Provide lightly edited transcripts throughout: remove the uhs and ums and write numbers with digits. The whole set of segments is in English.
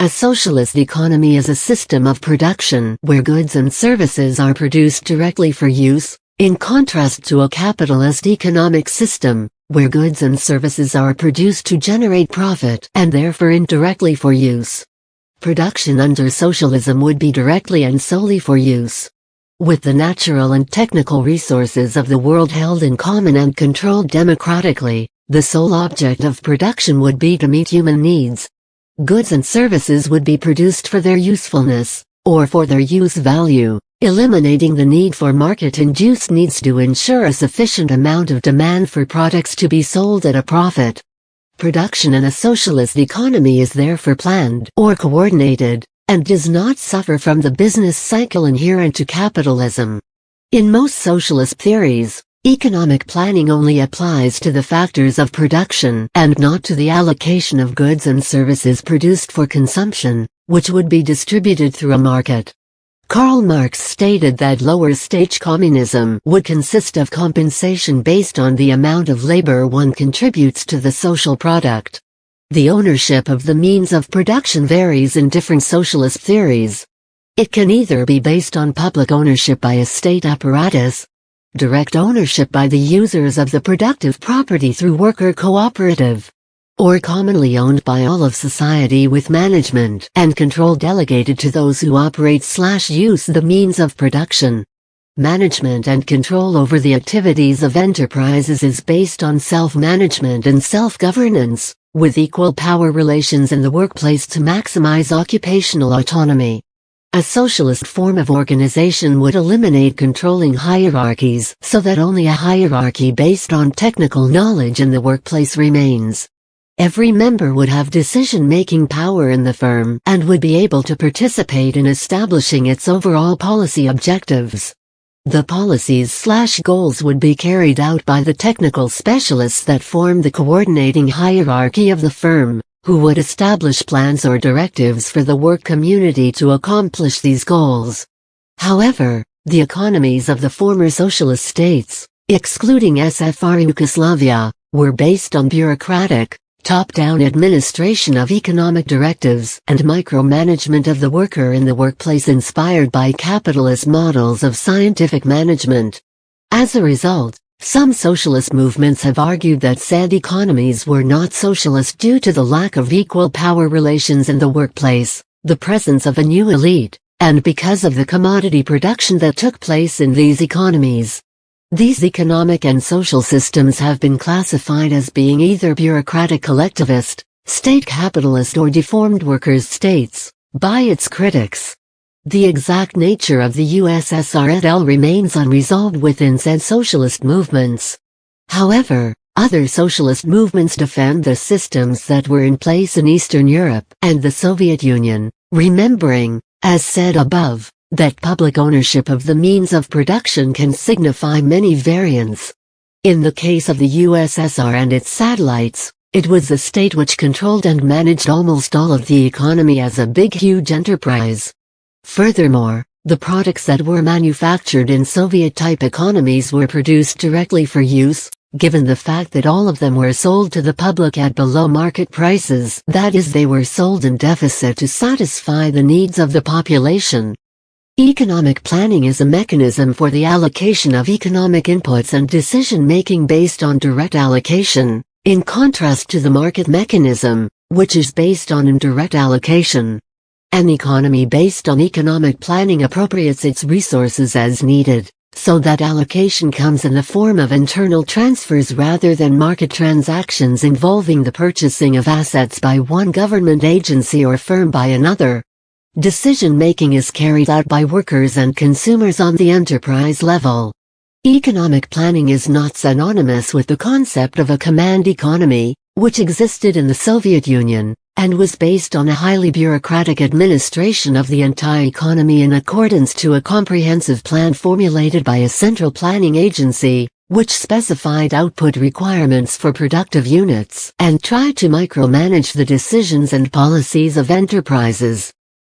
A socialist economy is a system of production where goods and services are produced directly for use, in contrast to a capitalist economic system, where goods and services are produced to generate profit and therefore indirectly for use. Production under socialism would be directly and solely for use. With the natural and technical resources of the world held in common and controlled democratically, the sole object of production would be to meet human needs. Goods and services would be produced for their usefulness, or for their use value, eliminating the need for market-induced needs to ensure a sufficient amount of demand for products to be sold at a profit. Production in a socialist economy is therefore planned or coordinated, and does not suffer from the business cycle inherent to capitalism. In most socialist theories, economic planning only applies to the factors of production and not to the allocation of goods and services produced for consumption, which would be distributed through a market. Karl Marx stated that lower-stage communism would consist of compensation based on the amount of labor one contributes to the social product. The ownership of the means of production varies in different socialist theories. It can either be based on public ownership by a state apparatus, direct ownership by the users of the productive property through worker cooperative, or commonly owned by all of society with management and control delegated to those who operate/use the means of production. Management and control over the activities of enterprises is based on self-management and self-governance, with equal power relations in the workplace to maximize occupational autonomy. A socialist form of organization would eliminate controlling hierarchies so that only a hierarchy based on technical knowledge in the workplace remains. Every member would have decision-making power in the firm and would be able to participate in establishing its overall policy objectives. The policies/goals would be carried out by the technical specialists that form the coordinating hierarchy of the firm, who would establish plans or directives for the work community to accomplish these goals. However, the economies of the former socialist states, excluding SFR Yugoslavia, were based on bureaucratic, top-down administration of economic directives and micromanagement of the worker in the workplace inspired by capitalist models of scientific management. As a result, some socialist movements have argued that said economies were not socialist due to the lack of equal power relations in the workplace, the presence of a new elite, and because of the commodity production that took place in these economies. These economic and social systems have been classified as being either bureaucratic collectivist, state capitalist or deformed workers' states, by its critics. The exact nature of the USSR et al. Remains unresolved within said socialist movements. However, other socialist movements defend the systems that were in place in Eastern Europe and the Soviet Union, remembering, as said above, that public ownership of the means of production can signify many variants. In the case of the USSR and its satellites, it was the state which controlled and managed almost all of the economy as a big huge enterprise. Furthermore, the products that were manufactured in Soviet-type economies were produced directly for use, given the fact that all of them were sold to the public at below market prices, that is, they were sold in deficit to satisfy the needs of the population. Economic planning is a mechanism for the allocation of economic inputs and decision-making based on direct allocation, in contrast to the market mechanism, which is based on indirect allocation. An economy based on economic planning appropriates its resources as needed, so that allocation comes in the form of internal transfers rather than market transactions involving the purchasing of assets by one government agency or firm by another. Decision-making is carried out by workers and consumers on the enterprise level. Economic planning is not synonymous with the concept of a command economy, which existed in the Soviet Union, and was based on a highly bureaucratic administration of the entire economy in accordance to a comprehensive plan formulated by a central planning agency, which specified output requirements for productive units and tried to micromanage the decisions and policies of enterprises.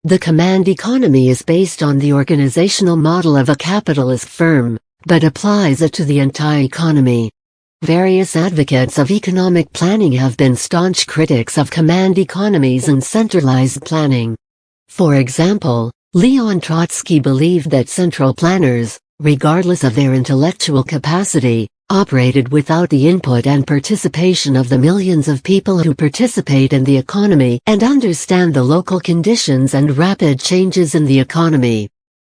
The command economy is based on the organizational model of a capitalist firm, but applies it to the entire economy. Various advocates of economic planning have been staunch critics of command economies and centralized planning. For example, Leon Trotsky believed that central planners, regardless of their intellectual capacity, operated without the input and participation of the millions of people who participate in the economy and understand the local conditions and rapid changes in the economy.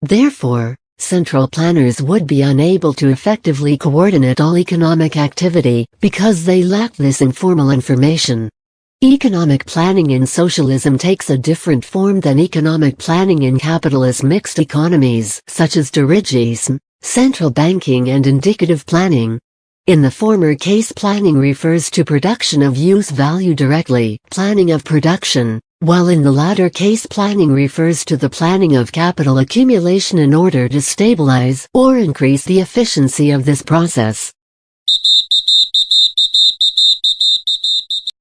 Therefore, central planners would be unable to effectively coordinate all economic activity because they lack this informal information. Economic planning in socialism takes a different form than economic planning in capitalist mixed economies such as dirigism, central banking and indicative planning. In the former case, planning refers to production of use value directly, planning of production, while in the latter case planning refers to the planning of capital accumulation in order to stabilize or increase the efficiency of this process.